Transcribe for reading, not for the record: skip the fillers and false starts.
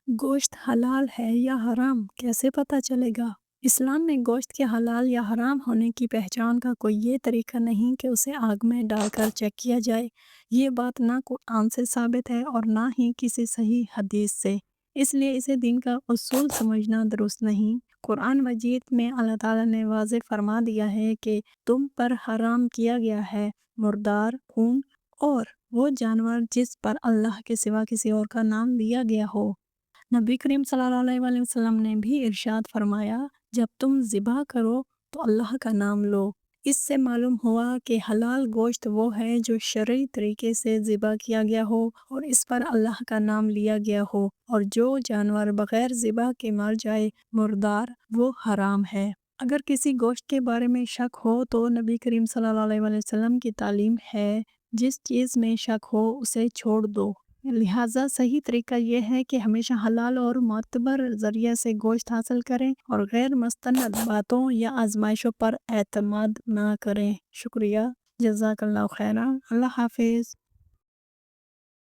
گوشت حلال ہے یا حرام کیسے پتہ چلے گا؟ اسلام میں گوشت کے حلال یا حرام ہونے کی پہچان کا کوئی یہ طریقہ نہیں کہ اسے آگ میں ڈال کر چیک کیا جائے۔ یہ بات نہ قرآن سے ثابت ہے اور نہ ہی کسی صحیح حدیث سے، اس لیے اسے دین کا اصول سمجھنا درست نہیں۔ قرآن مجید میں اللہ تعالیٰ نے واضح فرما دیا ہے کہ تم پر حرام کیا گیا ہے مردار خون اور وہ جانور جس پر اللہ کے سوا کسی اور کا نام لیا گیا ہو۔ نبی کریم صلی اللہ علیہ وآلہ وسلم نے بھی ارشاد فرمایا، جب تم ذبح کرو تو اللہ کا نام لو۔ اس سے معلوم ہوا کہ حلال گوشت وہ ہے جو شرعی طریقے سے ذبح کیا گیا ہو اور اس پر اللہ کا نام لیا گیا ہو، اور جو جانور بغیر ذبح کے مر جائے مردار، وہ حرام ہے۔ اگر کسی گوشت کے بارے میں شک ہو تو نبی کریم صلی اللہ علیہ وآلہ وسلم کی تعلیم ہے، جس چیز میں شک ہو اسے چھوڑ دو۔ لہٰذا صحیح طریقہ یہ ہے کہ ہمیشہ حلال اور معتبر ذریعہ سے گوشت حاصل کریں اور غیر مستند باتوں یا آزمائشوں پر اعتماد نہ کریں۔ شکریہ، جزاک اللہ خیرا، اللہ حافظ۔